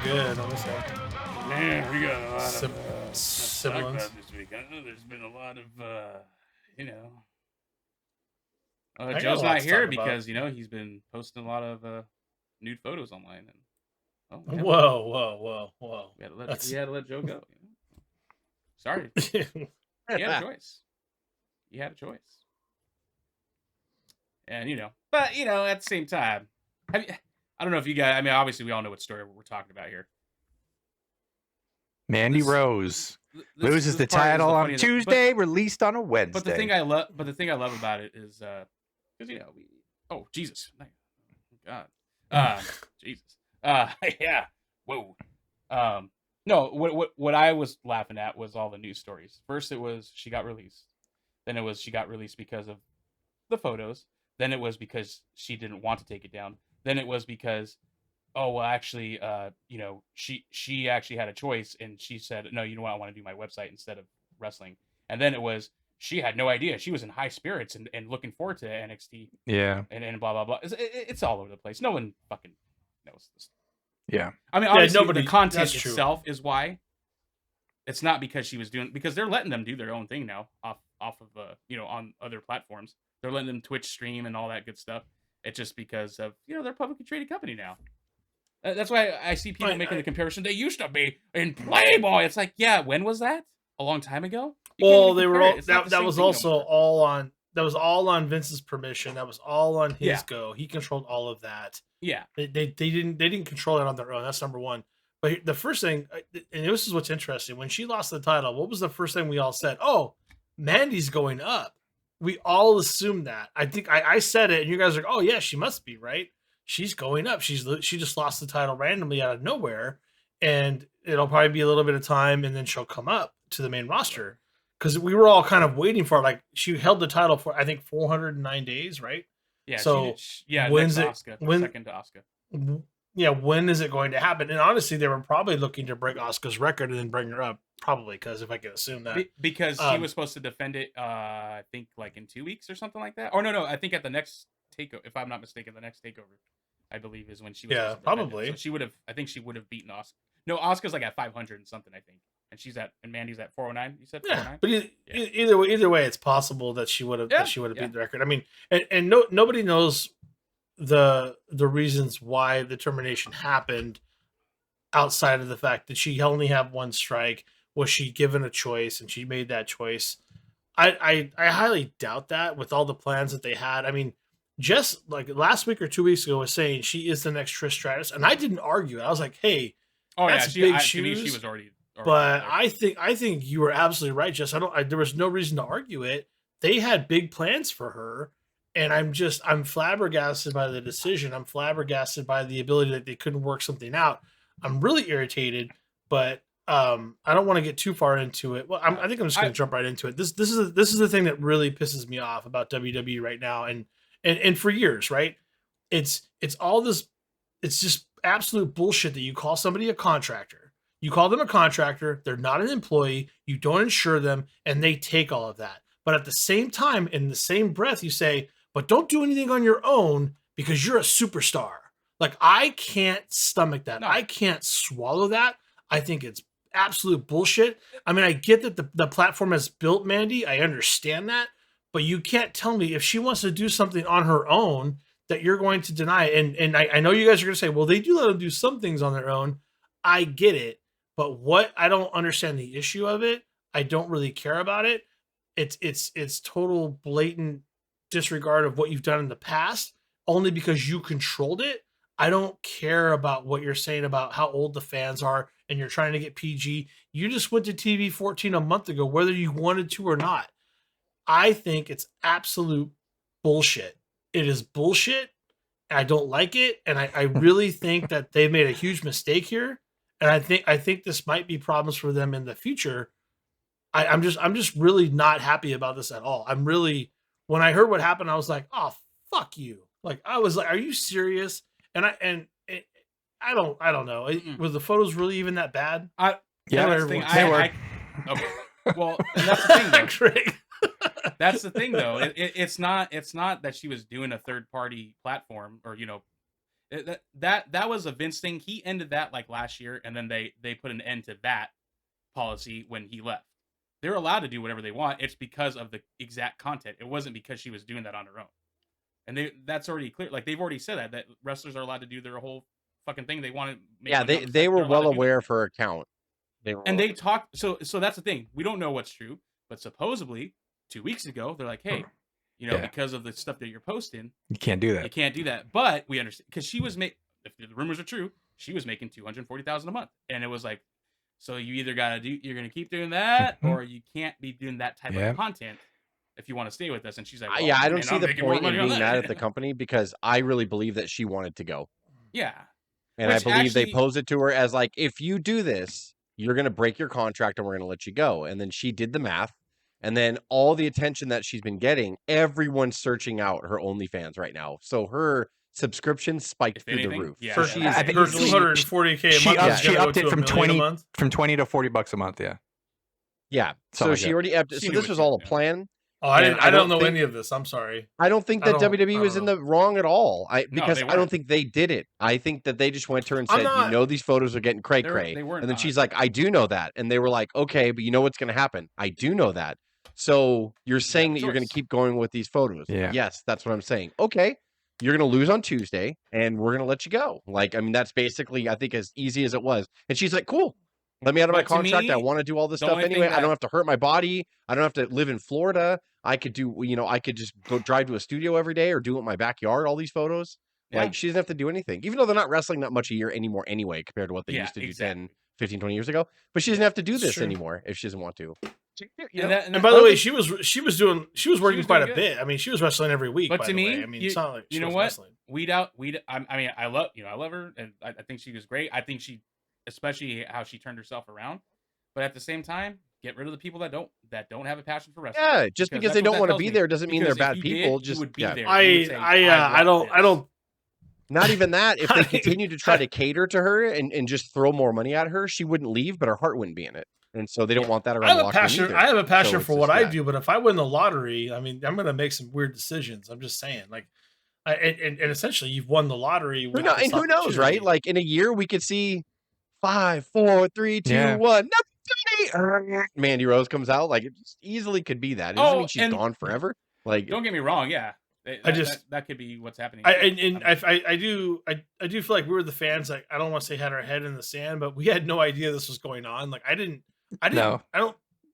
good. Let me say. Man, we got a lot of Siblings. talk about this week. I know there's been a lot of, you know. I got a Joe's lot not to here talk about. because he's been posting a lot of nude photos online. And Whoa. we had to let Joe go. Sorry, he had a choice. He had a choice, and but at the same time, I don't know if you guys. I mean, obviously, we all know what story we're talking about here. Mandy Rose loses the title on Tuesday, released on a Wednesday. But the thing I love about it is because oh Jesus, God, Jesus, yeah, whoa, no, what I was laughing at was all the news stories. First, it was she got released, then it was she got released because of the photos, then it was because she didn't want to take it down, then it was because actually, she actually had a choice, and she said, no, you know what, I want to do my website instead of wrestling. And then it was she had no idea. She was in high spirits and looking forward to NXT. Yeah. And blah blah blah. It's all over the place. No one fucking knows this. Yeah. I mean, obviously, the content itself is why. It's not because because they're letting them do their own thing now off of on other platforms. They're letting them Twitch stream and all that good stuff. It's just because of they're a publicly traded company now. That's why I see people making the comparison. They used to be in Playboy. It's like, yeah, when was that? A long time ago. Well, they were all, that was also all on. That was all on Vince's permission. That was all on his go. He controlled all of that. Yeah, they didn't control it on their own. That's number one. But the first thing, and this is what's interesting, when she lost the title, what was the first thing we all said? Oh, Mandy's going up. We all assumed that. I think I said it, and you guys are like, oh yeah, she must be right. She's going up. She just lost the title randomly out of nowhere, and it'll probably be a little bit of time, and then she'll come up to the main roster. Because we were all kind of waiting for it. Like, she held the title for I think 409 days, right? Yeah. So when's it? Second to Asuka. Yeah, when is it going to happen? And honestly, they were probably looking to break Asuka's record and then bring her up, probably, because if I can assume that. Because he was supposed to defend it, I think, like in 2 weeks or something like that. Or no, I think at the next takeover, if I'm not mistaken, the next takeover, I believe, is when she was. Yeah, probably. So I think she would have beaten Asuka. No, Asuka's like at 500 and something, I think. And Mandy's at 409. You said 409. But either way, it's possible that she would have beat the record. I mean, and nobody knows the reasons why the termination happened outside of the fact that she only had one strike. Was she given a choice and she made that choice? I highly doubt that with all the plans that they had. I mean, Jess, like last week or 2 weeks ago, was saying she is the next Trish Stratus, and I didn't argue it. I was like, hey, that's big shoes. To me, she was already but there. I think you were absolutely right, Jess. There was no reason to argue it. They had big plans for her, and I'm flabbergasted by the decision. I'm flabbergasted by the ability that they couldn't work something out. I'm really irritated, but I don't want to get too far into it. Well, I think I'm just going to jump right into it. This is the thing that really pisses me off about WWE right now, and for years, right? It's all this. It's just absolute bullshit that you call somebody a contractor. You call them a contractor. They're not an employee. You don't insure them, and they take all of that. But at the same time, in the same breath, you say, but don't do anything on your own because you're a superstar. Like, I can't stomach that. No. I can't swallow that. I think it's absolute bullshit. I mean, I get that the platform has built Mandy. I understand that. But you can't tell me if she wants to do something on her own that you're going to deny it. And I know you guys are going to say, well, they do let them do some things on their own. I get it. But what I don't understand the issue of it. I don't really care about it. It's total blatant disregard of what you've done in the past, only because you controlled it. I don't care about what you're saying about how old the fans are and you're trying to get PG. You just went to TV 14 a month ago, whether you wanted to or not. I think it's absolute bullshit. It is bullshit. I don't like it. And I really think that they made a huge mistake here. And I think this might be problems for them in the future. I'm just really not happy about this at all. I'm really, when I heard what happened, I was like, oh, fuck you. Like, I was like, are you serious? And I don't know. Were the photos really even that bad? Yeah, that's the thing. Okay. Well, and that's the thing, though. That's the thing, though. It's not that she was doing a third party platform, or That was a Vince thing. He ended that like last year, and then they put an end to that policy when he left. They're allowed to do whatever they want. It's because of the exact content. It wasn't because she was doing that on her own. And that's already clear. Like they've already said that wrestlers are allowed to do their whole fucking thing. They want to make they were well aware of her account. They talked. So that's the thing. We don't know what's true, but supposedly 2 weeks ago they're like, hey, because of the stuff that you're posting, you can't do that. You can't do that. But we understand because she was if the rumors are true, she was making $240,000 a month, and it was like, so you either you're gonna keep doing that, or you can't be doing that type of content if you want to stay with us. And she's like, well, I don't see the point in being mad at the company because I really believe that she wanted to go. Yeah, and I believe they posed it to her as like, if you do this, you're gonna break your contract, and we're gonna let you go. And then she did the math. And then all the attention that she's been getting, everyone's searching out her OnlyFans right now. So her subscription spiked through the roof. Yeah, so her $240K a month. She upped it from 20 to $40 a month. Yeah. Yeah. So she already upped it. So this was all a plan. Oh, I don't know any of this. I'm sorry. I don't think that WWE was in the wrong at all. Because I don't think they did it. I think that they just went to her and said, these photos are getting cray-cray. And then she's like, I do know that. And they were like, okay, but you know what's going to happen? I do know that. So you're saying that you're going to keep going with these photos. Yeah. Yes, that's what I'm saying. Okay. You're going to lose on Tuesday and we're going to let you go. Like, I mean, that's basically, I think, as easy as it was. And she's like, cool. Let me out of my contract. I want to do all this stuff anyway. I don't have to hurt my body. I don't have to live in Florida. I could do, I could just go drive to a studio every day or do it in my backyard, all these photos. Yeah. Like, she doesn't have to do anything. Even though they're not wrestling that much a year anymore anyway, compared to what they used to do 10, 15, 20 years ago. But she doesn't have to do this anymore if she doesn't want to. And by the way, she was working quite a bit. I mean, she was wrestling every week. But to me, I mean, it's not like you know what? I love her, and I think she was great. I think she, especially how she turned herself around. But at the same time, get rid of the people that don't have a passion for wrestling. Yeah, just because they don't want to be there doesn't mean they're bad people. Just I don't. Not even that. If they continue to try to cater to her and just throw more money at her, she wouldn't leave, but her heart wouldn't be in it. And so they don't want that around the locker room either. I have a passion for what I do, but if I win the lottery, I mean, I'm going to make some weird decisions. I'm just saying, like, and essentially, you've won the lottery. And who knows, right? Like in a year, we could see 5, 4, 3, 2, 1. Mandy Rose comes out. Like it just easily could be that. It doesn't mean she's gone forever. Like, don't get me wrong. Yeah. That could be what's happening. I do feel like we were the fans. Like, I don't want to say had our head in the sand, but we had no idea this was going on. Like,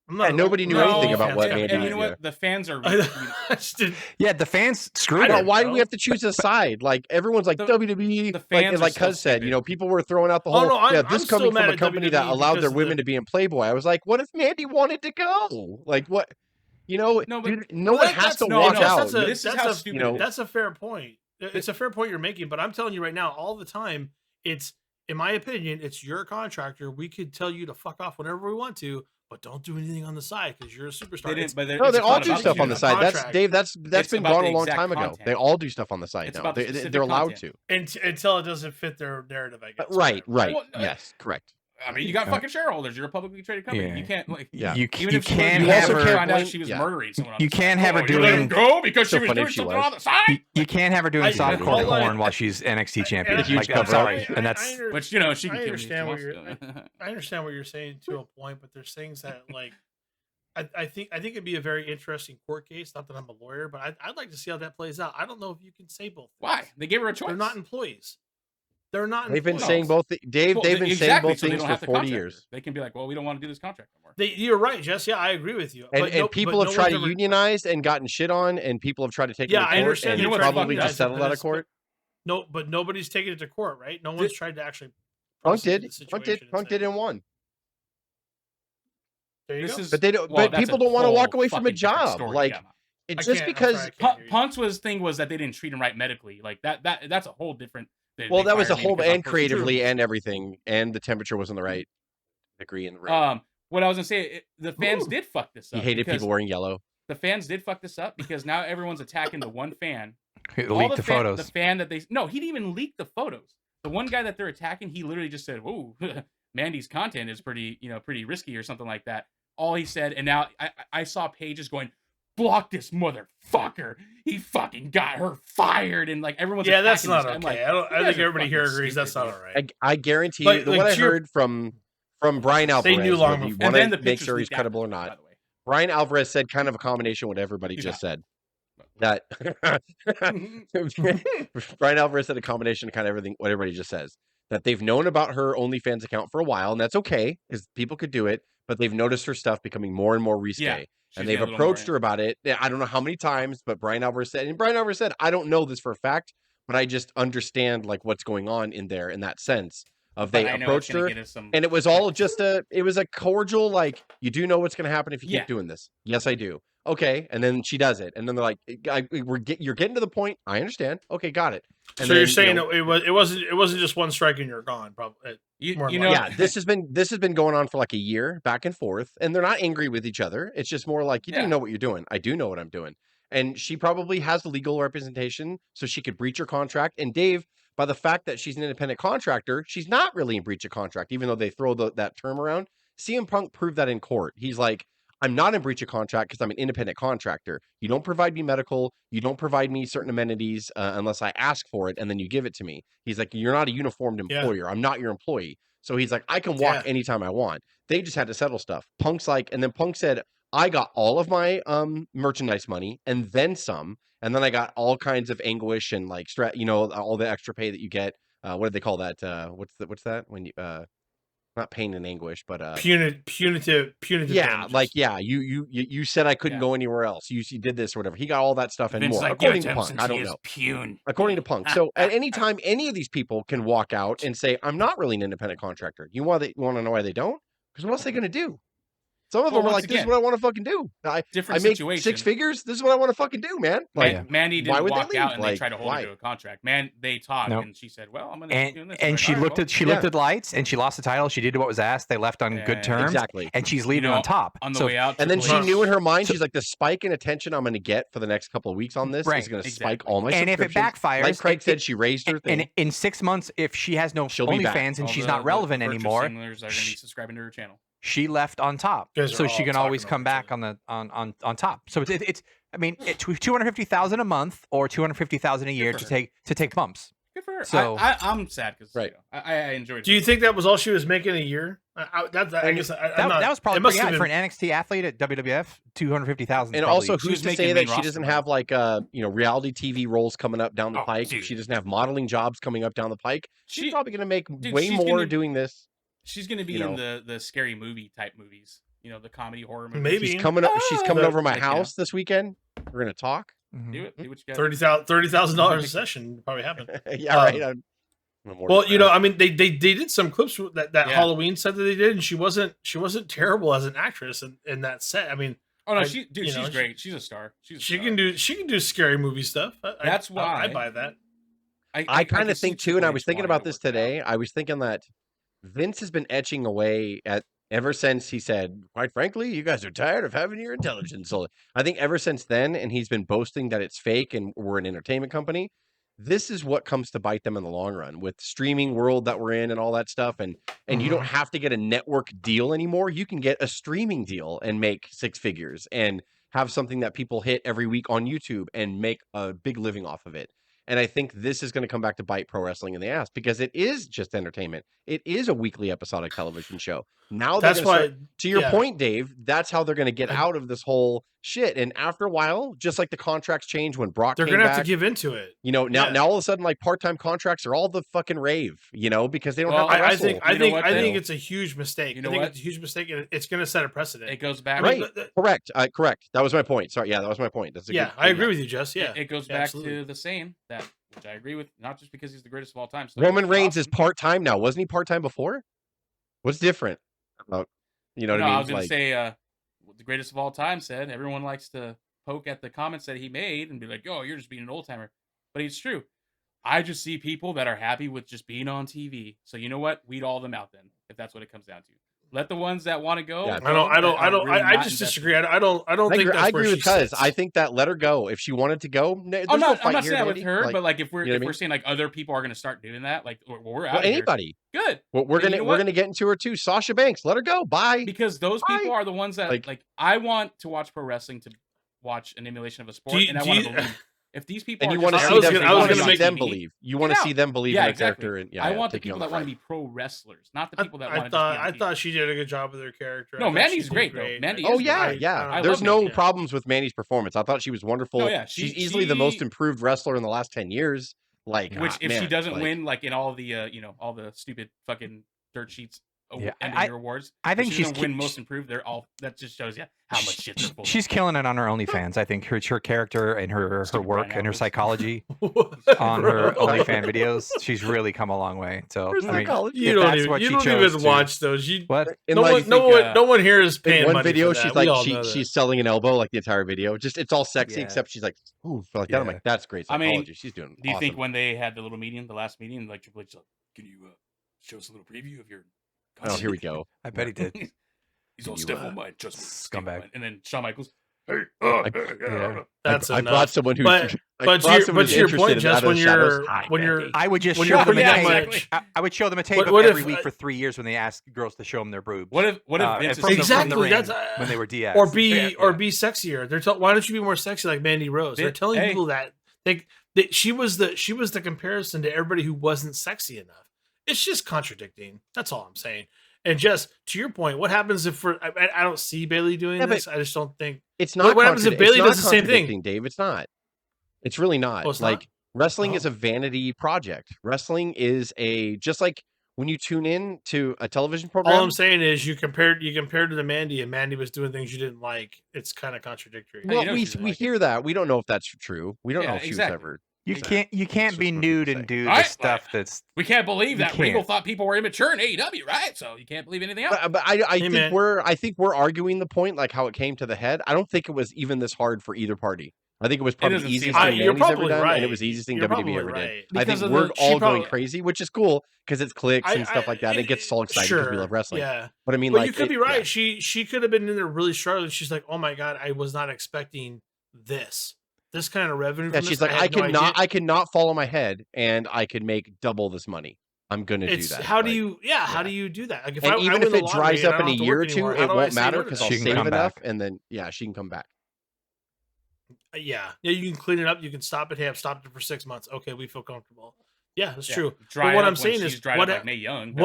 nobody knew anything about what Mandy. And you know what? The fans are. The fans screwed it. Why do we have to choose a side? Like everyone's like WWE. The fans, like Cuz said, people were throwing out the whole. This coming from a company that allowed their women to be in Playboy. I was like, what if Mandy wanted to go? Like what? No one has to walk out. That's a fair point. It's a fair point you're making, but I'm telling you right now, all the time, it's, in my opinion, it's your contractor. We could tell you to fuck off whenever we want to, but don't do anything on the side because you're a superstar. They all do stuff on the side. That's Dave. That's been gone a long time ago. They all do stuff on the side now. They're allowed to until it doesn't fit their narrative. I guess. Right. Well, yes. Correct. I mean, you got fucking shareholders. You're a publicly traded company. Yeah. You can't You can't have her find out she was murdering someone. You can't have her doing go because she was doing something on the side. You can't have her doing softcore porn while she's NXT champion. I'm sorry, and that's. But she can. I understand what you're saying to a point, but there's things that like. I think it'd be a very interesting court case. Not that I'm a lawyer, but I'd like to see how that plays out. I don't know if you can say both. Why? They gave her a choice. They're not employees. They're not. They've been saying both. Dave, they've been saying both things for 40 years. They can be like, well, we don't want to do this contract anymore. You're right, Jess. Yeah, I agree with you. And people have tried to unionize and gotten shit on, and people have tried to take it to court. I understand. And probably just settled out of court. No, but nobody's taken it to court, right? No one's tried to actually. Punk did and won. There you go. But they don't. But people don't want to walk away from a job. Like it's just because Punk's thing was that they didn't treat him right medically. Like that's a whole different. Well, that was a whole and creatively and everything, and the temperature wasn't the right degree in the room. What I was gonna say, the fans did fuck this up. He hated people wearing yellow. The fans did fuck this up because now everyone's attacking the one fan. He leaked the photos. The fan that he didn't even leak the photos. The one guy that they're attacking, he literally just said, "Ooh, Mandy's content is pretty risky or something like that." All he said, and now I saw pages going, block this motherfucker. He fucking got her fired, and like everyone's that's not this. okay. Like, I think everybody here agrees that's not all right. I guarantee you, what I heard from Brian Alvarez, they knew long whether you before. want to make sure he's credible or not. Brian Alvarez said kind of a combination of what everybody just said. That Brian Alvarez said a combination of kind of everything what everybody just says. That they've known about her OnlyFans account for a while, and that's okay because people could do it, but they've noticed her stuff becoming more and more risque. And they've approached her about it. I don't know how many times, but Brian Alvarez said, I don't know this for a fact, but I just understand like what's going on in there in that sense of they approached her, and it was all just it was a cordial, like, you do know what's going to happen if you keep doing this. Yes, I do. Okay. And then she does it. And then they're like, you're getting to the point. I understand. Okay. Got it. And so then, you're saying it wasn't just one strike and you're gone. Probably. This has been going on for like a year back and forth, and they're not angry with each other. It's just more like, you do know what you're doing. I do know what I'm doing. And she probably has legal representation so she could breach her contract. And Dave, by the fact that she's an independent contractor, she's not really in breach of contract, even though they throw that term around. CM Punk proved that in court. He's like, I'm not in breach of contract because I'm an independent contractor. You don't provide me medical. You don't provide me certain amenities unless I ask for it, and then you give it to me. He's like, you're not a uniformed employer. I'm not your employee. So he's like, I can walk anytime I want. They just had to settle stuff. Punk's like, and then Punk said, I got all of my merchandise money and then some, and then I got all kinds of anguish and like all the extra pay that you get. What do they call that? What's that when you not pain and anguish, but punitive. Damages. You said I couldn't go anywhere else. You did this or whatever. He got all that stuff and more. Like, according to Punk, I don't know. According to Punk. So at any time, any of these people can walk out and say, "I'm not really an independent contractor." You want to know why they don't? Because what else are they going to do? Some of them are like, this is what I want to fucking do. I make 6 figures. This is what I want to fucking do, man. Like, Mandy didn't walk out and they tried to hold her to a contract. They talked and she said, well, I'm going to do this. And she looked at the lights and she lost the title. She did what was asked. They left on good terms. Exactly. And she's leaving on top. On the way out. And then she knew in her mind, she's like, the spike in attention I'm going to get for the next couple of weeks on this is going to spike all my subscriptions. And if it backfires. Like Craig said, she raised her thing. And in 6 months, if she has no OnlyFans and she's not relevant anymore. Are going to be subscribing to her channel. She left on top, so she can always come back on top. So it's I mean, $250,000 a month or $250,000 a year to take bumps. Good for her. So I'm sad because I enjoyed it. Do you think that was all she was making a year? I guess that was probably pretty high for an NXT athlete at WWF. $250,000. And also, who's to say that she doesn't have like reality TV roles coming up down the pike? If she doesn't have modeling jobs coming up down the pike, she's probably going to make way more doing this. She's going to be in the scary movie type movies, the comedy horror movies. Maybe she's coming over my house this weekend. We're going to talk. Do it. Do what you got. $30,000 a session probably happened. Right. Well, I mean, they did some clips that Halloween set that they did, and she wasn't terrible as an actress in that set. I mean, she's great. She's a star. She can do scary movie stuff. That's why I buy that. I kind of think too, and I was thinking about this today. I was thinking that Vince has been etching away ever since he said, quite frankly, you guys are tired of having your intelligence. So I think ever since then, and he's been boasting that it's fake and we're an entertainment company. This is what comes to bite them in the long run with streaming world that we're in and all that stuff. And you don't have to get a network deal anymore. You can get a streaming deal and make 6 figures and have something that people hit every week on YouTube and make a big living off of it. And I think this is going to come back to bite pro wrestling in the ass because it is just entertainment. It is a weekly episodic television show. Now that's why, to your point, Dave, that's how they're going to get out of this whole shit. And after a while, just like the contracts change when Brock they're going to have to give into it. Now all of a sudden, like part-time contracts are all the fucking rave, because they don't have to wrestle. I think it's a huge mistake. It's a huge mistake, and it's going to set a precedent. It goes back. Correct. Correct. That was my point. Sorry. Yeah, that was my point. That's I agree with you, Jess. Yeah. It goes back to the saying that, which I agree with, not just because he's the greatest of all time. Roman Reigns is part-time now. Wasn't he part-time before? What's different? What I mean? I was going to say, the greatest of all time said, everyone likes to poke at the comments that he made and be like, oh, you're just being an old timer. But it's true. I just see people that are happy with just being on TV. So you know what? Weed all them out then, if that's what it comes down to. Let the ones that want to go. Yeah, I just disagree. I don't think that's where she sits. I think that let her go if she wanted to go. I'm not saying that with her, but like if we're saying like other people are going to start doing that, like we're out. Anybody. Good. Well, we're gonna get into her too. Sasha Banks, let her go. Bye. Because those people are the ones that like I want to watch pro wrestling to watch an emulation of a sport, and I want to believe. If these people and are you want to just see them, I was gonna gonna make them TV, believe. You want to see them believe in their character, and I want the people that want to be pro wrestlers, not the people that want to. I thought she did a good job with her character. No, Mandy's great though. Mandy. Oh is yeah, great. yeah. There's no problems with Mandy's performance. I thought she was wonderful. No, yeah, she's easily the most improved wrestler in the last 10 years. Like, which if she doesn't win, like in all the all the stupid fucking dirt sheets. End of year awards. I think she's win most improved. They're all that just shows you how much shit they're full. She's killing it on her OnlyFans. I think her character and her work and her psychology on her OnlyFans videos. She's really come a long way. So I mean, you don't even watch those. What? No one here is paying one money video. For she's that. like she's selling an elbow like the entire video. Just it's all sexy except she's like ooh like that. I'm like that's great psychology. I mean, she's doing. Do you think when they had the little meeting, the last meeting, like Triple H, like, can you show us a little preview of your? Oh, here we go. I bet he did. He's all stiff on mine, just scumbag. And then Shawn Michaels. That's I brought someone who. But to your point, Jess, when you're, I would just show them a tape. I would show them a tape every week for 3 years when they asked girls to show them their boobs. What if Vince exactly that's when they were DS or be sexier? Why don't you be more sexy like Mandy Rose? They're telling people that she was the comparison to everybody who wasn't sexy enough. It's just contradicting. That's all I'm saying. And Jess, to your point, what happens if I don't see Bailey doing this? I just don't think it's not. What happens if Bailey does the same thing? Dave, it's not. It's really not. It's like not? wrestling is a vanity project. Wrestling is just like when you tune in to a television program. All I'm saying is you compared to the Mandy, and Mandy was doing things you didn't like. It's kind of contradictory. Well, we hear that. We don't know if that's true. We don't know if she was ever. You can't be nude and do the stuff that's. We can't believe that Regal thought people were immature in AEW, right? So you can't believe anything else. But I think we're arguing the point like how it came to the head. I don't think it was even this hard for either party. I think it was probably the easiest thing Mandy's ever done, and it was the easiest thing WWE ever did. I think we're all going crazy, which is cool because it's clicks and stuff like that. And it gets so excited because we love wrestling. Yeah, but I mean, you could be right. She could have been in there really struggling. She's like, oh my god, I was not expecting this kind of revenue. Yeah, she's like, I cannot follow my head, and I could make double this money. I'm gonna do that. How do you do that? Like even if it dries up in a year or two, it won't matter because I'll save enough, and then she can come back. Yeah, you can clean it up. You can stop it. Hey, I've stopped it for 6 months. Okay, we feel comfortable. Yeah, that's true. But what I'm saying is, what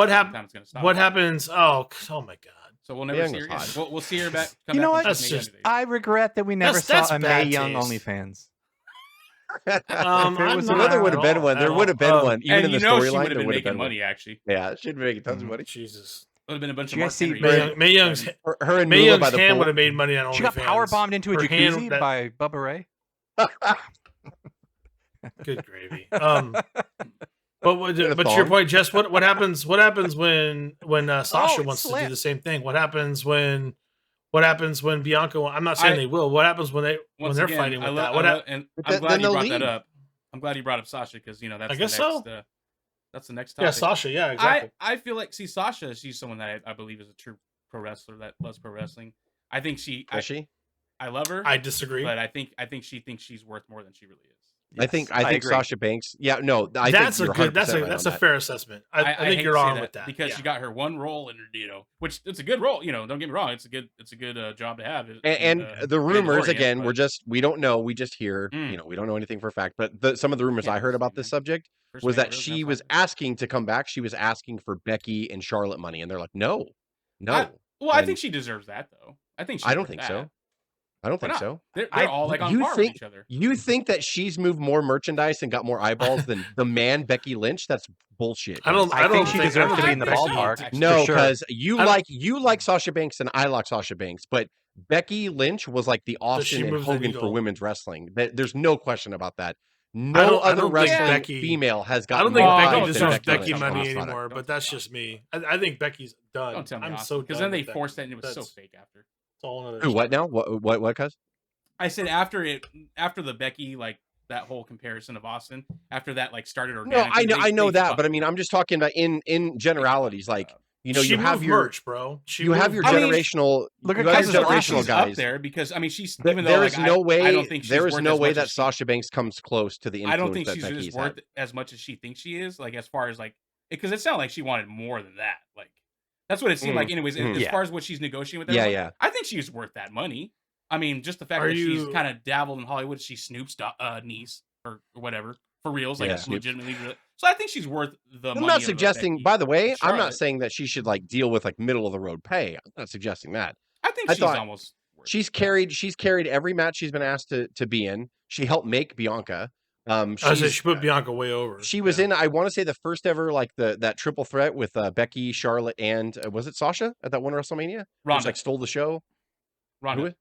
happens? Oh my god. So we'll never see her. We'll see her back. You know what? I regret that we never saw a Mae Young OnlyFans. There would have been one. There would have been one. Even in the storyline, there would have been money. Actually, yeah, she'd be making tons of money. Jesus, would have been a bunch of Mae Young's hand would have made money on OnlyFans. She got power bombed into a jacuzzi by Bubba Ray. Good gravy. But to your point, Jess, what happens? What happens when Sasha wants to do the same thing? What happens when Bianca? I'm not saying they will. What happens when they're fighting with that? And I'm glad you brought that up. I'm glad you brought up Sasha because that's. I guess so. That's the next topic. Yeah, Sasha. Yeah, exactly. I feel like Sasha. She's someone that I believe is a true pro wrestler that loves pro wrestling. I think she. I love her. I disagree, but I think she thinks she's worth more than she really is. Yes, I think Sasha Banks. Yeah, no, that's a fair assessment. I think you're on with that because she got her one role in her, which it's a good role. Don't get me wrong, it's a good job to have. And the rumors again, we don't know, we just hear. We don't know anything for a fact, but some of the rumors I heard about this subject was that she was asking to come back. She was asking for Becky and Charlotte money, and they're like, no. I think she deserves that though. I don't think so. I don't think so. They're all like on par with each other. You think that she's moved more merchandise and got more eyeballs than the man Becky Lynch? That's bullshit. I think she deserves to be in the ballpark. No, because you like Sasha Banks and I like Sasha Banks, but Becky Lynch was like the Austin and Hogan for women's wrestling. There's no question about that. No other wrestling female has gotten. I don't think Becky deserves Becky money anymore, but that's just me. I think Becky's done. Don't tell me, I'm so because then they forced it and it was so fake after. What now? What, cuz? I said after the Becky, like that whole comparison of Austin, after that like started organically. No, I know that, but I mean, I'm just talking about in generalities, like you have your merch, bro. You have your generational. Look at generational guys up there because I mean she's. There is no way that Sasha Banks comes close to the influence. I don't think that she's Becky's just worth as much as she thinks she is. Like as far as like because it sounded like she wanted more than that. Like. That's what it seemed like, anyways. As far as what she's negotiating with, I think she's worth that money. I mean, just the fact that she's kind of dabbled in Hollywood. She's Snoop's niece or whatever for reals, like legitimately. So I think she's worth the money. I'm not suggesting, by the way, I'm not saying that she should like deal with like middle of the road pay. I'm not suggesting that. I think she's almost. She's carried every match she's been asked to be in. She helped make Bianca. She put Bianca way over. She was in, I want to say, the first ever like that triple threat with Becky, Charlotte, and was it Sasha at that one WrestleMania? Ronda, like stole the show. Ronda,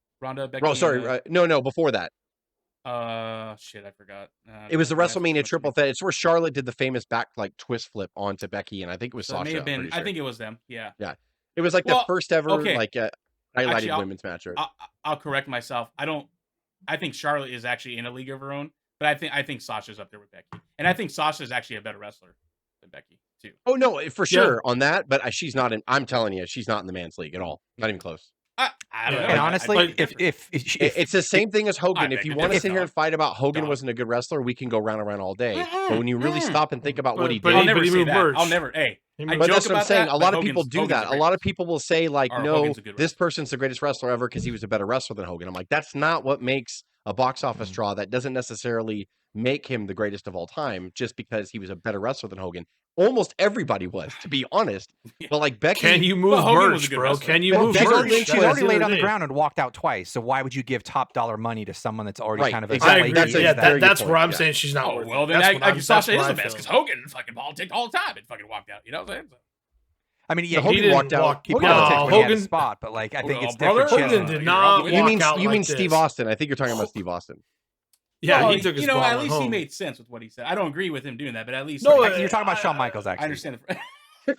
Becky. Oh, sorry, no, before that. Shit, I forgot. It was the WrestleMania triple threat. It's where Charlotte did the famous back like twist flip onto Becky, and I think it was Sasha. It may have been. I think it was them. Yeah. Yeah. It was like the first ever like highlighted women's match. I'll correct myself. I think Charlotte is actually in a league of her own, but I think Sasha's up there with Becky, and I think Sasha is actually a better wrestler than Becky too. Oh no, for sure on that, but she's not in. I'm telling you, she's not in the man's league at all. Not even close. I don't know. And honestly, if it's the same thing as Hogan. If you want to sit here and fight about Hogan wasn't a good wrestler, we can go round and round all day. But when you really stop and think about what he did, I'll never say that. I'll never. Hey, but that's what I'm saying. A lot of people do that. A lot of people will say like, no, this person's the greatest wrestler ever because he was a better wrestler than Hogan. I'm like, that's not what makes a box office draw. That doesn't necessarily make him the greatest of all time just because he was a better wrestler than Hogan. Almost everybody was, to be honest. But like Becky, can you move merch, bro? Can you move merch? She's already laid on the ground and walked out twice. So why would you give top dollar money to someone that's already kind of exactly? That's where I'm saying she's not. Well, then Sasha is the best because Hogan fucking politicked all the time and fucking walked out. You know what I'm saying? I mean, yeah, Hogan walked out. He politicked when he had a spot, but like I think it's different. Hogan did not. You mean Steve Austin? I think you're talking about Steve Austin. Yeah, he took his ball at least home. he made sense with what he said. I don't agree with him doing that, but at least you're talking about Shawn Michaels. Actually, I understand. You're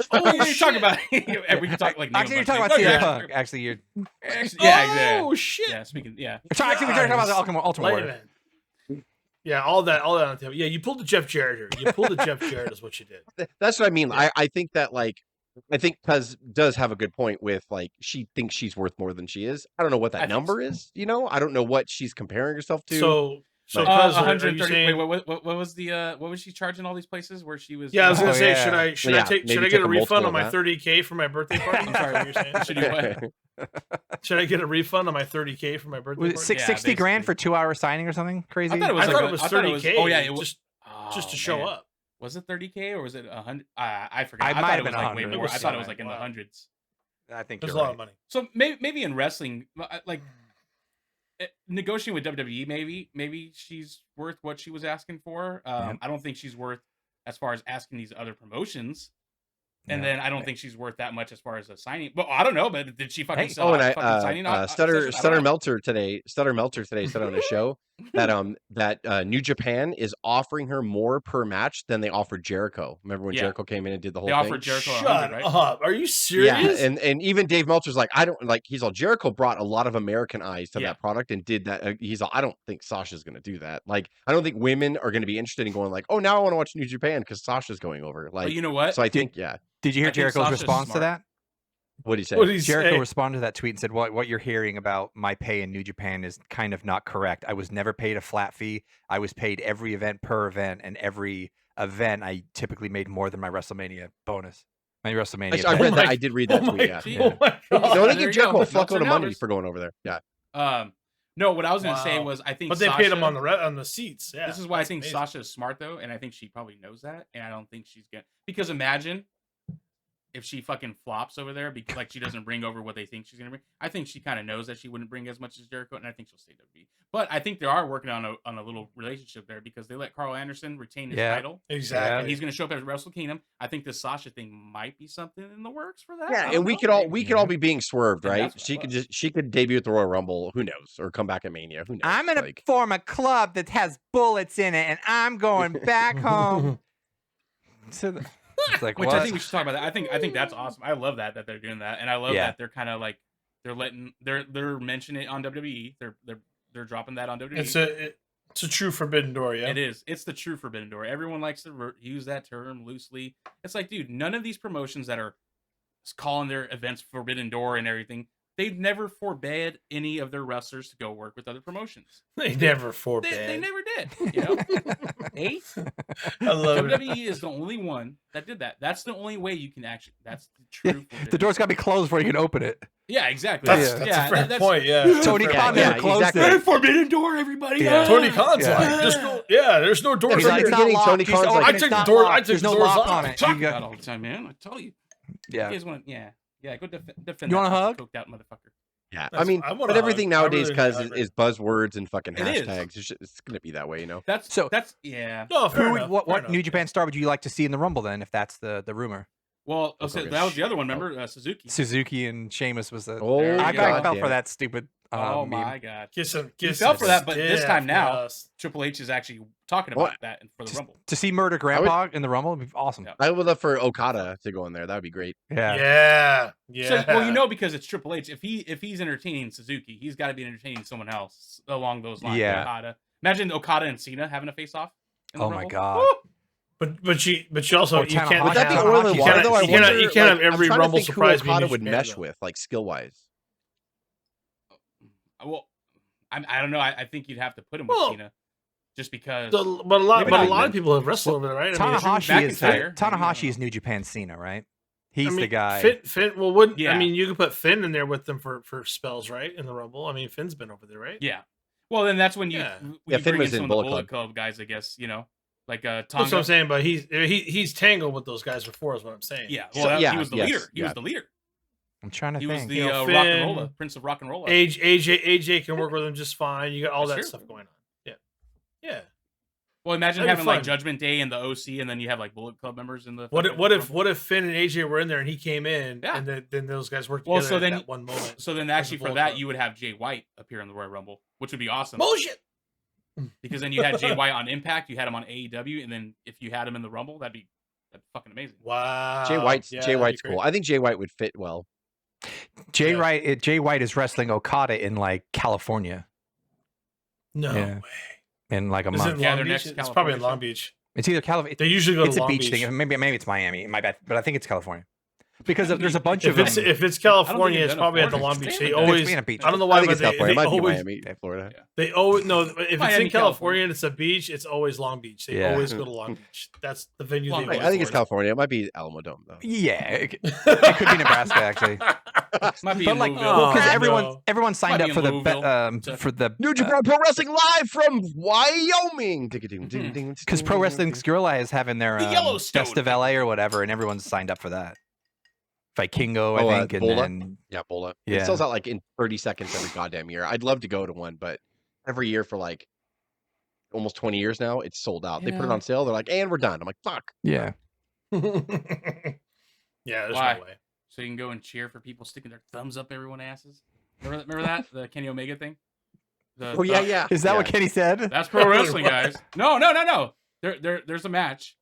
talking about. We can talk like. Actually, you're talking about CM Punk. Actually, you're. Yeah, exactly. Oh shit. Yeah, speaking. Yeah. Actually, we're talking about the Ultimate Warrior. Yeah, all that on the table. Yeah, you pulled the Jeff Jarrett here. You pulled the Jeff Jarrett is what you did. That's what I mean. Yeah. I think that like. I think Cuz does have a good point with like she thinks she's worth more than she is. I don't know what that number is. You know, I don't know what she's comparing herself to. So 130. Wait, what was the what was she charging all these places where she was? Yeah, I was gonna say, should I get a refund on my $30K for my birthday party? I'm sorry, what you're saying. Should I get a refund on my $30K for my birthday party? 60 grand for 2-hour signing or something crazy? I thought it was $30K. Oh yeah, it was just to show up. Was it $30K or was it 100? I forgot. I thought it was like way more. I thought it was like in the hundreds. I think there's a lot of money. So maybe in wrestling, like. Negotiating with WWE, maybe she's worth what she was asking for. I don't think she's worth as far as asking these other promotions. And then I don't think she's worth that much as far as a signing. Well, I don't know, but did she fucking sell fucking signing? Stutter Melter today said on a show that New Japan is offering her more per match than they offered Jericho. Remember when Jericho came in and did the whole thing? They offered Jericho Shut up. Are you serious? Yeah, and even Dave Meltzer's like, I don't like. He's all Jericho brought a lot of American eyes to that product and did that. He's all, I don't think Sasha's going to do that. Like, I don't think women are going to be interested in going like, oh, now I want to watch New Japan because Sasha's going over. Like, but you know what? So I think Did you hear Jericho's response to that? What did he say? Jericho responded to that tweet and said, what you're hearing about my pay in New Japan is kind of not correct. I was never paid a flat fee. I was paid every event per event, and every event I typically made more than my WrestleMania bonus. My WrestleMania. I read that. I did read that tweet. Yeah. No, they give Jericho a fuckload of money for going over there. Yeah. No, what I was going to say was I think But they paid him on the seats. Yeah. This is why I think Sasha is smart, though, and I think she probably knows that, and I don't think she's going to. Because imagine if she fucking flops over there because like she doesn't bring over what they think she's gonna bring. I think she kind of knows that she wouldn't bring as much as Jericho, and I think she'll stay WWE. But I think they are working on a little relationship there because they let Carl Anderson retain his title. Exactly. And he's gonna show up at Wrestle Kingdom. I think this Sasha thing might be something in the works for that. Yeah, and we could all be being swerved, right? She could debut at the Royal Rumble, who knows, or come back at Mania, who knows. I'm gonna form a club that has bullets in it, and I'm going back home. It's like, which I think we should talk about that. I think that's awesome. I love that they're doing that, and I love that they're kind of like they're mentioning it on WWE. They're dropping that on WWE. It's a true forbidden door. Yeah, it is. It's the true forbidden door. Everyone likes to use that term loosely. It's like, dude, none of these promotions that are calling their events forbidden door and everything, they've never forbade any of their wrestlers to go work with other promotions. They never forbade. They never did. You know, I love WWE is the only one that did that. That's the only way you can actually. That's the true. The door's got to be closed before you can open it. Yeah, exactly. That's yeah, a fair point. Yeah, Tony Khan never closed exactly. it. Forbidden door, everybody. Yeah. Tony Khan's Yeah. like, just go. Yeah, there's no doors. He's He's like, like, it's the not beginning, locked. Tony He's Khan's open, like, I it's took the not door- locked. I took There's the no doors lock off. on it. Talk You got- about all the time, man. I tell you. Yeah. You guys want? Yeah, go defend. You want a that hug? Coked out motherfucker. Yeah, That's- I mean, I want but a everything hug. I nowadays, really cuz need a hug. is buzzwords and fucking It is. hashtags. It's gonna be that way, you know. That's yeah. No, fair Who? enough, What? fair What enough. New Japan star would you like to see in the Rumble then? If that's the rumor. Well, Look so like a that was the other one. shit. Remember Suzuki? Suzuki and Sheamus was the. Oh, There I you go. fell goddamn for it. that stupid. Oh meme. my god. Kiss him. You Kiss fell him for that, but this stiff time now, ass. Triple H is actually talking about What? that for the Rumble. To see Murder Grandpa in the Rumble would be awesome. Yeah. I would love for Okada to go in there. That would be great. Yeah. So, well, you know, because it's Triple H. If he's entertaining Suzuki, he's got to be entertaining someone else along those lines. Yeah. Okada. Imagine Okada and Cena having a face off. Oh my god. But you also Or you can't. Tanahashi. Would that be Yeah. oily You water can't- though? I you cannot- wonder, you can't have like, every I'm trying to Rumble think who surprise me in Okada New would Japan, mesh though. with, like skill wise. Well, I don't know. I think you'd have to put him with Well, Cena, just because. But a lot Maybe not of people have wrestled over there, right? I mean, Tanahashi is McIntyre. Tanahashi is New Japan Cena, right? He's the guy. Finn. Well, wouldn't Yeah. I mean you could put Finn in there with them for spells, right? In the Rumble. I mean, Finn's been over there, right? Yeah. Well, then that's when you Yeah. when Yeah, you Finn bring was in in some of the Bullet Bullet Club guys, I guess. You know, like That's what I'm Tonga. saying. But he's tangled with those guys before, is what I'm saying. Yeah. So, Well, yeah, he was the yes, leader. He yeah. was the leader. I'm trying to He was think. the You know, rock and Finn, roller, Prince of Rock and Roll. AJ can work with them just fine. You got all that Sure. stuff going on. Yeah. Yeah. Well, imagine That'd be having like fun. Judgment Day and the OC, and then you have like Bullet Club members in the. What Rumble. if Finn and AJ were in there and he came in Yeah. and then those guys worked Well, together so at then- that one moment? So then, as a actually, for Bullet that, Club. you would have Jay White appear in the Royal Rumble, which would be awesome. Bullshit. Because then you had Jay White on Impact, you had him on AEW, and then if you had him in the Rumble, that'd be fucking amazing. Wow. Jay White's Yeah, Jay that'd be White's great. cool. I think Jay White would fit well. Jay Yeah. Jay White is wrestling Okada in like California No Yeah. way. in like a Is it month. in Yeah, Long they're Beach? next to It's probably in California, Long Beach. It's either California. They usually go It's to a Long beach thing. Maybe it's Miami. My bad, but I think it's California because there's a bunch If of it's them. if it's I California, don't it's think probably at the they've Long done Beach. it. They It's always. being a beach. I don't know I why, think but it's California. It they might be always Miami, Florida. Yeah. they always no. If it's Miami, in California California. and it's a beach, it's always Long Beach. They Yeah. always go to Long Beach. That's the venue Long they Beach. go I think it's for. California. It might be Alamo Dome though. Yeah, it could be Nebraska actually. Might be But in like, Louisville. Oh, because no. everyone signed Might up be for in the Louisville. for the New Japan Pro Wrestling live from Wyoming. because Pro Wrestling Gorilla is having their The Yellowstone. Best of LA or whatever, and everyone's signed up for that. Vikingo, Oh, I think, and Bola? then Yeah, Bola. Yeah. It sells out like in 30 seconds every goddamn year. I'd love to go to one, but every year for like almost 20 years now, it's sold out. They put it Yeah. on sale. They're like, and we're done. I'm like, fuck. yeah. Yeah, there's Why? no way. So you can go and cheer for people sticking their thumbs up everyone's asses. Remember that the Kenny Omega thing? Oh yeah, yeah. Is that yeah. what Kenny said? That's pro wrestling, guys. No. There's a match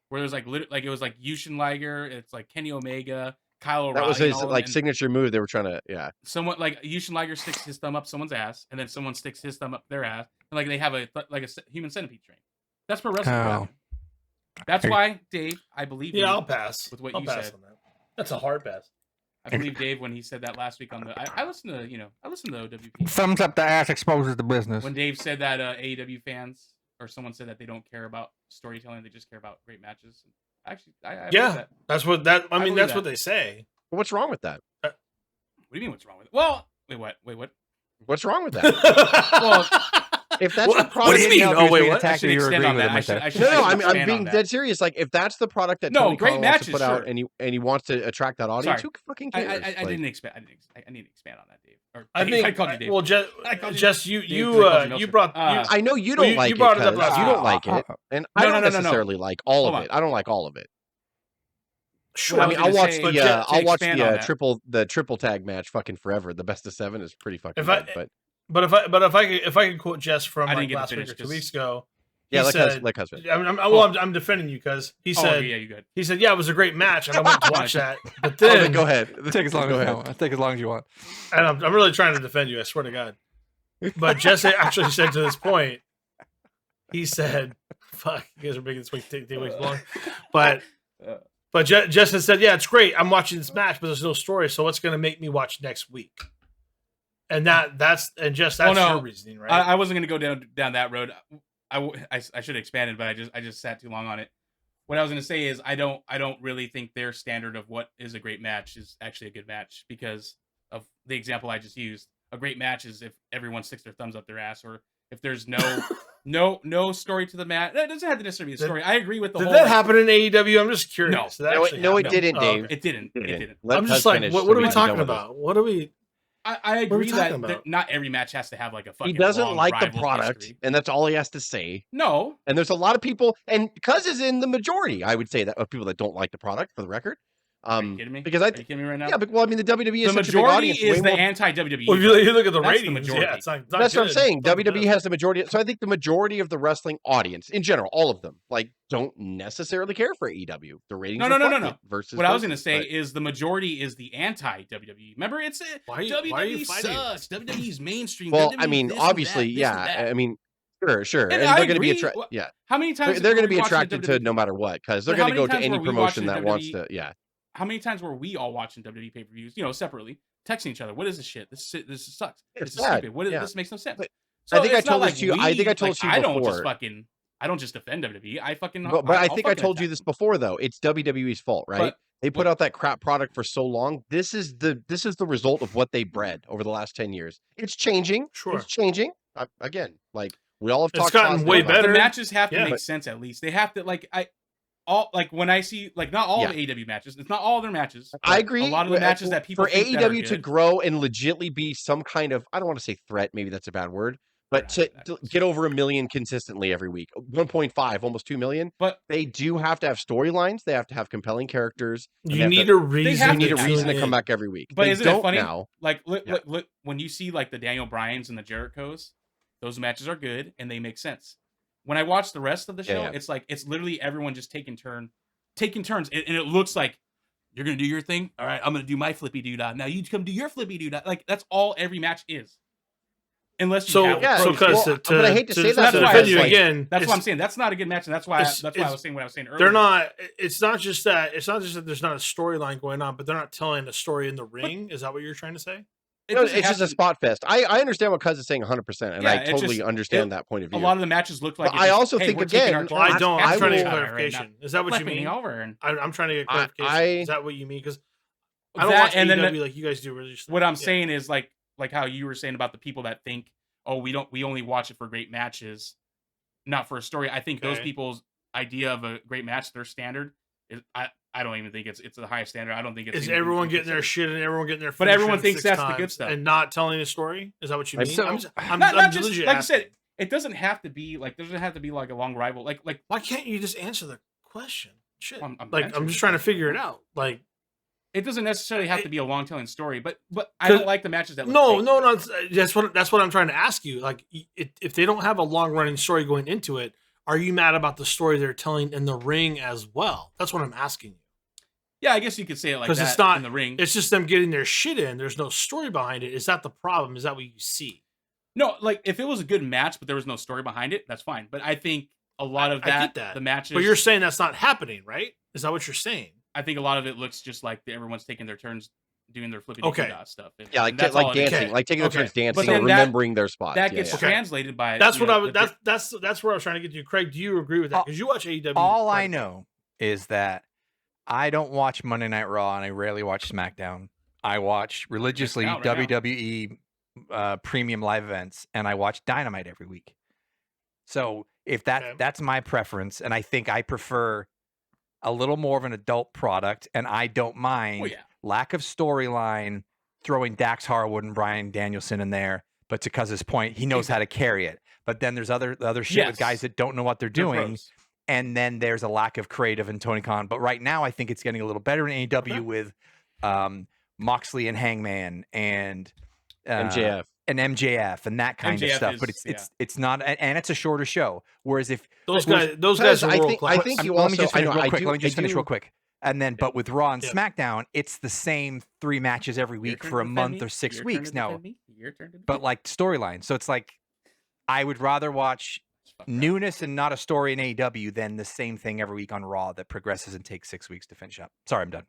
where there's like it was like Yushin Liger. It's like Kenny Omega, Kyle O'Reilly. That was and his all of them, like and signature move. They were trying to, yeah. someone like Yushin Liger sticks his thumb up someone's ass, and then someone sticks his thumb up their ass, and like they have a human centipede train. That's pro wrestling. Oh. Brandon. That's why, Dave. I believe Yeah, you. I'll pass. With what I'll you pass said. on that. That's a hard pass. I believe Dave when he said that last week on the. I listened to I listened to O.W.P. Thumbs up the ass exposes the business. When Dave said that AEW fans or someone said that they don't care about storytelling, they just care about great matches. Actually, I believe Yeah, that. that's what that. I mean, believe that's that. what they say. What's wrong with that? What do you mean? What's wrong with it? Well, wait, what? What's wrong with that? Well, If that's What- the what do you product, mean? Oh, wait, Being what? attacked I should or you were extend agreeing on with that. him right there. I should No, expand I'm on being that. dead serious. Like, if that's the product that No, Tony great Khan wants to matches, put out, sure. and he wants to attract that audience, Sorry. who fucking I cares? didn't expand. I need to expand on that, Dave. Or I Dave, think. I called you Dave. Well, I called you Jess, Dave you 'cause I called you you Nelson. brought. I know you Well, don't you like brought it it up 'cause last you week. don't like it, and I No, don't no. necessarily like all Hold of on. it. I don't like all of it. Sure. I I was mean, I'll gonna watch say, but the to I'll watch expand on that. the triple tag match fucking forever. The best of 7 is pretty fucking If I- good, but But if I could quote Jess from I didn't like get to last week finish or 2 'cause- weeks ago, yeah, he like said, like husband. I'm defending you because he Oh, said yeah, you good. he said yeah, it was a great match and I went to watch that, but Oh, then then go ahead. Take as long Go as you ahead. want. Take as long as you want. and I'm really trying to defend you. I swear to God. But Jess actually said to this point, he said, "Fuck, you guys are making this week take way too long." But Jess had said, "Yeah, it's great. I'm watching this match, but there's no story. So what's going to make me watch next week?" And that's Jess, that's no. your reasoning, right? I wasn't gonna go down that road. I should have expanded, but I just sat too long on it. What I was gonna say is I don't really think their standard of what is a great match is actually a good match because of the example I just used. A great match is if everyone sticks their thumbs up their ass, or if there's no story to the match. It doesn't have to necessarily be a story. I agree with the whole. Did that happen in AEW? I'm just curious. No, it didn't, Dave. It didn't. It didn't. I'm just like, what are we talking about? What are we? I agree that not every match has to have like a fucking. He doesn't like the rival product, history. and that's all he has to say. No, and there's a lot of people, and Cuz is in the majority, I would say, that of people that don't like the product. For the record, are you kidding me? Because are you kidding me right now? Yeah, but well, I mean, the WWE is the such a big audience. majority is the anti-WWE. Well, if you look at the That's ratings, the majority. yeah, it's not that's good. what I'm saying. WWE has the majority. So I think the majority of the wrestling audience, in general, all of them, like, don't necessarily care for AEW. The ratings. No. Versus what I was going to say is the majority is the anti-WWE. Remember, it's WWE sucks. WWE's mainstream. Well, WWE I mean, obviously, yeah. I mean, sure. And I they're going to be agree. yeah. How many times they're going to be attracted to no matter what, because they're going to go to any promotion that wants to. Yeah. How many times were we all watching WWE pay-per-views, separately, texting each other? What is this shit? This sucks. This is stupid. This makes no sense. So I think I told this to you. I think I told you before. I don't just defend WWE. I fucking. But I think I told you this before, though. It's WWE's fault, right? They put out that crap product for so long. This is the result of what they bred over the last 10 years. It's changing. Sure, it's changing. Again, like we all have talked. It's gotten way better. The matches have to make sense at least. They have to when I see not all of the AEW matches, it's not all their matches. I agree. A lot of the matches that people for AEW to grow and legitimately be some kind of, I don't want to say threat, maybe that's a bad word, but to get over 1 million consistently every week, 1.5, almost 2 million. But they do have to have storylines. They have to have compelling characters. You need a reason. You need a reason to come back every week. But isn't it funny? Now. Like, look, when you see like the Daniel Bryans and the Jerichos, those matches are good and they make sense. When I watch the rest of the show, it's like it's literally everyone just taking turns, and it looks like you're gonna do your thing. All right, I'm gonna do my flippy doodah. Now you come do your flippy doodah. Like that's all every match is. Unless you have but I hate to say that. That's what I'm saying. That's not a good match, and that's why I was saying what I was saying earlier. They're not. It's not just that there's not a storyline going on, but they're not telling a story in the ring. Is that what you're trying to say? It's just a spot fest. I understand what Cuz is saying 100%, and I totally understand that point of view. A lot of the matches look like. But I also think again. Well, I don't. I'm trying to get clarification. Is that what you mean? I'm trying to get clarification. Is that what you mean? Because I don't watch AEW like you guys do. Really. What I'm saying is like how you were saying about the people that think, oh, we only watch it for great matches, not for a story. I think those people's idea of a great match, their standard is I don't even think it's the highest standard. I don't think it's. Is everyone getting their shit and everyone getting their? But everyone thinks that's the good stuff and not telling a story. Is that what you mean? So, I'm just like you said. It doesn't have to be like a long rival. Like why can't you just answer the question? Shit. I'm just trying to figure it out. Like it doesn't necessarily have to be a long telling story, but I don't like the matches that. No. That's what I'm trying to ask you. Like if they don't have a long running story going into it. Are you mad about the story they're telling in the ring as well? That's what I'm asking you. Yeah, I guess you could say it like that. Because it's not in the ring. It's just them getting their shit in. There's no story behind it. Is that the problem? Is that what you see? No, like if it was a good match, but there was no story behind it, that's fine. But I think a lot of the matches. But you're saying that's not happening, right? Is that what you're saying? I think a lot of it looks just like everyone's taking their turns doing their flippy stuff. Yeah, like dancing, like taking their turns dancing or remembering their spots. That gets translated by. That's what I was. That's where I was trying to get to. Craig, do you agree with that? Because you watch AEW. All I know is that I don't watch Monday Night Raw and I rarely watch SmackDown. I watch religiously WWE premium live events and I watch Dynamite every week. So if that's my preference, and I think I prefer a little more of an adult product, and I don't mind lack of storyline, throwing Dax Harwood and Bryan Danielson in there. But to Cuz's point, he knows how to carry it. But then there's other shit with guys that don't know what they're doing. And then there's a lack of creative in Tony Khan. But right now, I think it's getting a little better in AEW with Moxley and Hangman and MJF and that kind of stuff. But it's not, and it's a shorter show. Whereas if those guys are world class. I think you also. Let me just finish real quick. And then, but with Raw and SmackDown, it's the same 3 matches every week for a month or 6 weeks now. But like storyline, so it's like I would rather watch newness and not a story in AEW than the same thing every week on Raw that progresses and takes 6 weeks to finish up. Sorry, I'm done.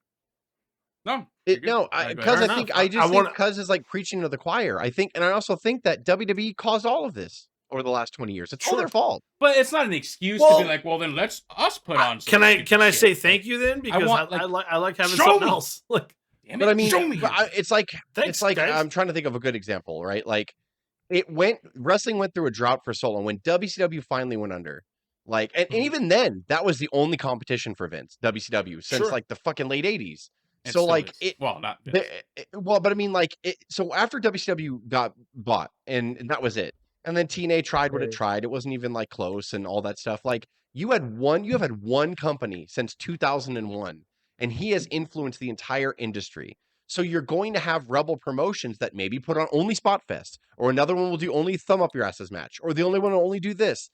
Because I think Cuz is like preaching to the choir. I think, and I also think that WWE caused all of this over the last 20 years. It's all their fault. But it's not an excuse to be like, well, then let's us put on. Can I say thank you then? Because I like having something else. Like, Damn But it, I mean, show me. it's like Thanks, guys. guys. I'm trying to think of a good example, right? Like wrestling went through a drought for so long. When WCW finally went under, like, and even then, that was the only competition for Vince, WCW, since Sure. like the fucking late '80s. It So still like is. Well, not Vince. well, but I mean, like, so after WCW got bought, and that was it. And then TNA tried what it Right. tried. It wasn't even like close and all that stuff. Like you have had one company since 2001, and he has influenced the entire industry. So you're going to have rebel promotions that maybe put on only Spot Fest, or another one will do only Thumb Up Your Asses match, or the only one will only do this.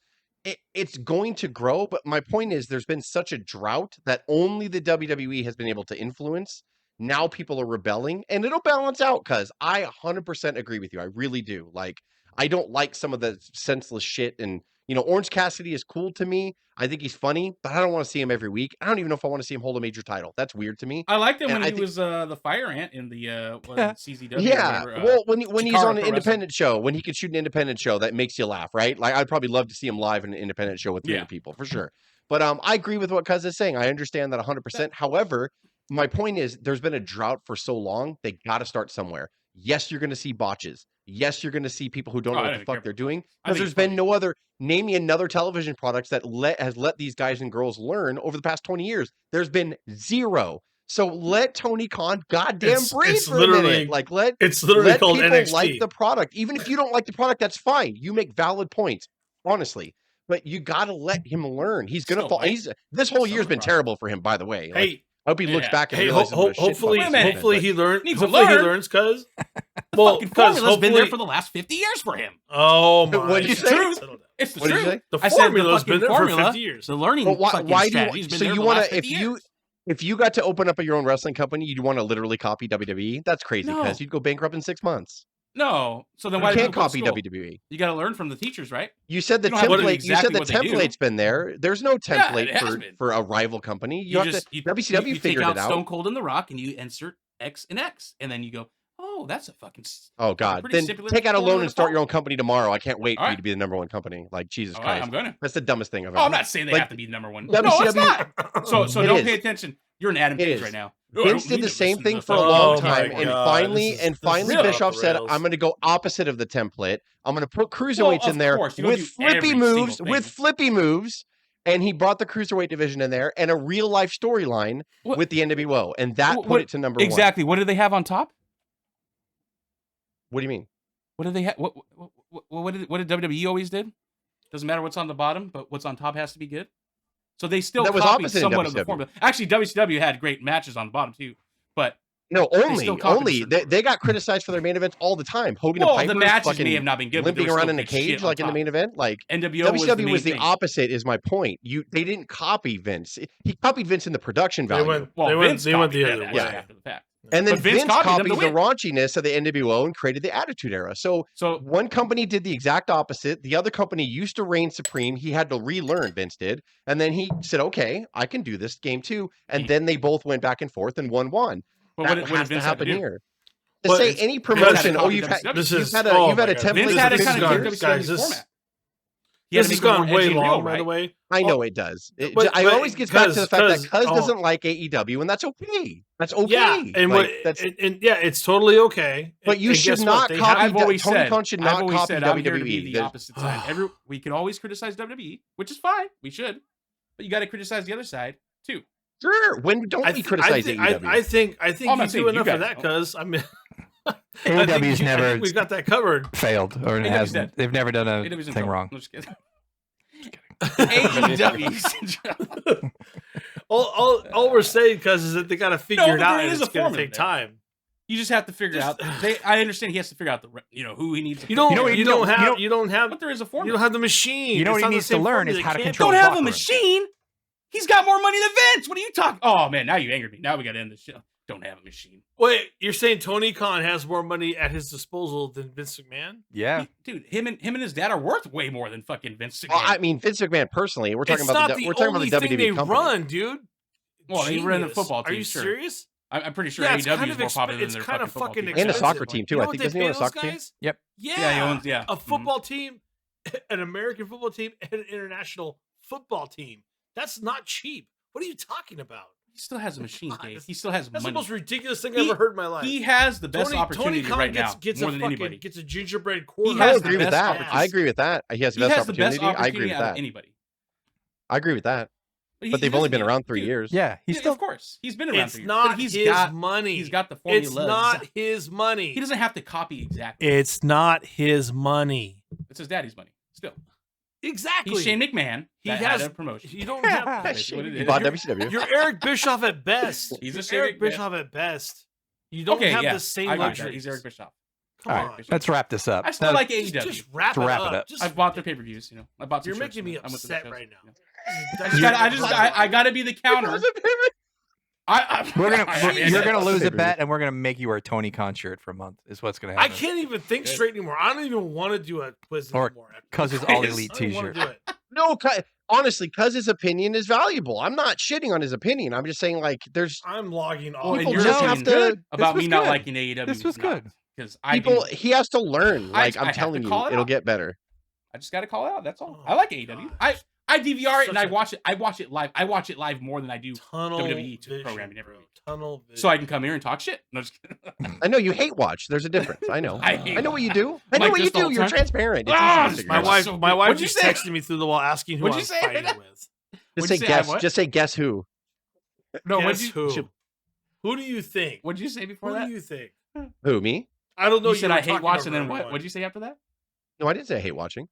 It's going to grow, but my point is there's been such a drought that only the WWE has been able to influence. Now people are rebelling, and it'll balance out because I 100% agree with you. I really do. Like, I don't like some of the senseless shit, and Orange Cassidy is cool to me. I think he's funny, but I don't want to see him every week. I don't even know if I want to see him hold a major title. That's weird to me. I liked him And when I he was the fire ant in the CZW. or Yeah, whatever, well, when he's Chikara on an Pro Wrestling. independent show, when he could shoot an independent show, that makes you laugh, right? Like, I'd probably love to see him live in an independent show with 300 people for sure. But I agree with what Cuz is saying. I understand that 100%. However, my point is, there's been a drought for so long. They got to start somewhere. Yes, you're going to see botches. Yes, you're going to see people who don't know what the fuck they're doing. Because there's been no other. Name me another television products that has let these guys and girls learn over the past 20 years. There's been zero. So let Tony Khan goddamn breathe for a minute. Like it's literally let called people NXT. like the product. Even if you don't like the product, that's fine. You make valid points, honestly. But you got to let him learn. He's gonna fall. This whole year's been terrible for him, by the way. Like, Hey, I hope he looks back and realizes what a shit hopefully fuck he's been, he learns. Needs to Hopefully he learn. learns, cuz. Well, Well, formula's been there for the last 50 years for him. Oh my! What did you It's say? true. It's the What did you truth. say? The I said the formula's fucking been there formula, for 50 years. The learning But why do strategy's you? been So there you for the want last to? 50 years. If you got to open up your own wrestling company, you'd want to literally copy WWE. That's crazy No. because you'd go bankrupt in 6 months. No. So then You why do can't people go to copy school? WWE. You got to learn from the teachers, right? You said the You don't have to do template. exactly you said the what they do. template's been there. There's no Yeah, template it has been. for a rival company. You have to. WCW you take figured out it out. Stone Cold and The Rock and you insert X and X, and then you go, oh, that's a fucking. Oh God! Then take out a loan and start your own company tomorrow. I can't wait for you to be the #1 company. Like Jesus Christ, I'm gonna. That's the dumbest thing I've ever. Oh, I'm not saying they Like, have to be the #1. WCW, No, it's not. So It don't is. pay attention. You're an Adam It Page is. right now. Vince did the same thing for a long Oh my time, and God, finally, this is really Bischoff off the said, rails. "I'm going to go opposite of the template. I'm going to put cruiserweights in there course, you don't with do flippy every moves, single thing. And he brought the cruiserweight division in there and a real life storyline with the NWO, and that put it to #1. Exactly. What did they have on top? What do you mean? What did they have? What did WWE always did? Doesn't matter what's on the bottom, but what's on top has to be good. So they still That was copied opposite in somewhat of the WCW. formula. Actually, WCW had great matches on the bottom too, but No, still copied they got criticized for their main events all the time. Hogan well, and Piper the matches fucking may have not been good, but limping there was around still in a good shit cage on like in the top. main event. Like NWO WCW was the main thing. opposite. Is my point. They didn't copy Vince. He copied Vince in the production value. They went the other way. after the fact. And then But Vince Vince copied them copied to the raunchiness of the NWO and created the Attitude Era. So one company did the exact opposite. The other company used to reign supreme. He had to relearn, Vince did. And then he said, okay, I can do this game too. And then they both went back and forth and won. But That what has did to Vince have to happen do? here. To But say it's- any Vince had promotion, to oh, copy you've had WCW. you've had Oh a my God. template Vince for had to 50 kind of years. give Guys, WCW this- format. He had This to has make it gone more way edgy and long, real, by right? the way. I know it does. It But- always gets back to the fact that Cuz oh. doesn't like AEW, and that's okay. That's okay. Yeah, and Like, yeah, it's totally okay. But you And should guess what? not They copy. have- I've always Tony said, Khan should I've not always copy said I'm here to be WWE. the There's- opposite side. We can always criticize WWE, which is fine. We should, but you got to criticize the other side too. Sure. When don't we criticize AEW? I think I'm you not saying do you enough of guys that, don't. cuz I mean, AEW's I never think we've got that covered. failed or AEW's has dead. they've never done AEW's in a thing trouble. wrong. I'm just kidding. AEW's in trouble. All we're saying, cuz, is that they got to figure No, it but out, there and is it's a going to formula take there. time. You just have to figure out. I understand he has to figure out who he needs. To You don't. pick. You don't have. But there is a You formula. don't have the machine. You know what It's he not the needs to same learn is formula. how to They can't control Don't do have it. a machine. He's got more money than Vince. What are you talking? Oh man, now you angered me. Now we got to end the show. Don't have a machine. Wait, you're saying Tony Khan has more money at his disposal than Vince McMahon? Yeah, Dude, him and his dad are worth way more than fucking Vince McMahon. Well, I mean, Vince McMahon personally. We're talking It's about not we're talking about the only thing WWE they company. run, dude. Well, they ran the Genius. football team. Are you sure. serious? I'm pretty sure Yeah, it's AEW kind is of more popular it's than their kind of fucking fucking football team. And a expensive. soccer team You too. know I what think they doesn't he pay own a those soccer team? guys? Yep. Yeah, he owns. Yeah, a football team, an American football team, and an international football team. That's not cheap. What are you talking about? He still has a machine, Dave. He still has That's money. the most ridiculous thing I've ever heard in my life. He has the best Tony opportunity Khan right now, gets more a than fucking, anybody. gets a gingerbread quarter. I has agree the with best that. opportunity. I agree with that. He has the He best has the best opportunity. I agree opportunity with out of that. anybody. I agree with that. But But they've only been around 3 dude, years. Yeah, he's Yeah, still. of course. He's been around It's 3 years. not but he's his got, money. He's got the formula. It's not his money. He doesn't have to copy exactly. It's not his money. It's his daddy's money. Still. Exactly. He's Shane McMahon. He That has had a promotion. You don't have. That's what it He is. bought You're- WCW. You're Eric Bischoff at best. He's a You're Shane Eric McMahon. Bischoff at best. You don't Okay, have yeah. the same I got that. luxury. He's Eric Bischoff. Come All on. right, let's wrap this up. I still like AEW. Just wrap To it wrap up. it up. Just- I've bought their pay-per-views, you know. I bought some You're shirts, making me you know. I went to the upset shows, right now. you know. I gotta be the counter. You're gonna lose a bet, and we're gonna make you wear a Tony Khan shirt for a month. Is what's gonna I happen. can't even think straight anymore. I don't even want to do a quiz Or anymore. Cuz his All Elite I don't wanna T-shirt. do it. No, honestly, because his opinion is valuable. I'm not shitting on his opinion. I'm just saying, like, there's I'm logging off. Well, and people your just opinion have to. about This me was not good. liking AEW. This was good. Because I People, do. he has to learn. Like, I I'm have telling to you, call it it'll out. get better. I just gotta call it out. That's all. Oh, I like AEW. God. I DVR it and Such I a watch it. I watch it live. I watch it live more than I do Tunnel WWE vision, programming every bro. week. Tunnel vision. So I can come here and talk shit. No, just kidding. I know you hate watch. There's a difference. I know. I hate know what you do. I Like know what you this the do. whole You're time? transparent. It's Ah, easy to figure my out. wife, So my good. wife What'd you just say? texted me through the wall asking who What'd I you was say? fighting with. Just What'd say you say? guess. What? Just say guess who. No, Guess what'd you, who? Who do you think? what'd you say before Who that? do you think? Who, me? I don't know. You said were I hate talking watch, over and then what? everyone. What'd you say after that? No, I didn't say I hate watching.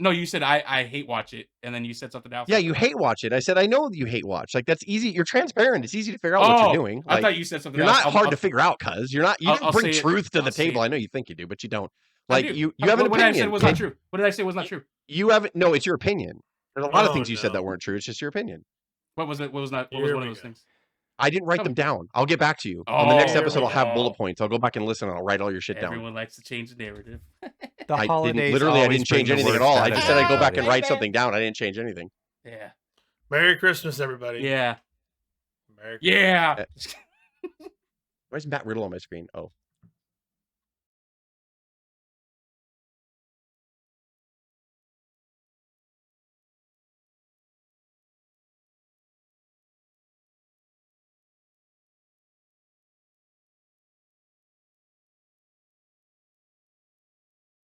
No, you said I hate watch it, and then you said something else. Yeah, you hate watch it. I said I know you hate watch. Like, that's easy. You're transparent. It's easy to figure out what you're doing. I Like, thought you said something you're else. not hard to figure out, cuz you're not. You I'll didn't bring say it. truth to I'll the say table. it. I know you think you do, but you don't. I Like, do. you have an What did I say opinion. was not true? What did I say was not true? You haven't. No, it's your opinion. There's a lot of Oh, things you said no. that weren't true. It's just your opinion. What was it? What was not? What was Here one of we those go. things? I didn't write Tell them me. down. I'll get back to you. On the Oh, next here episode, we I'll have go. bullet points. I'll go back and listen and I'll write all your shit down. Everyone likes to change the narrative. The I holidays didn't, literally, I always didn't bring change the anything at worst all. out I of just said I'd go back and everybody. write something down. I didn't change anything. Yeah. Merry Christmas, everybody. Yeah. Merry Yeah. Where's Matt Riddle on my screen? Oh,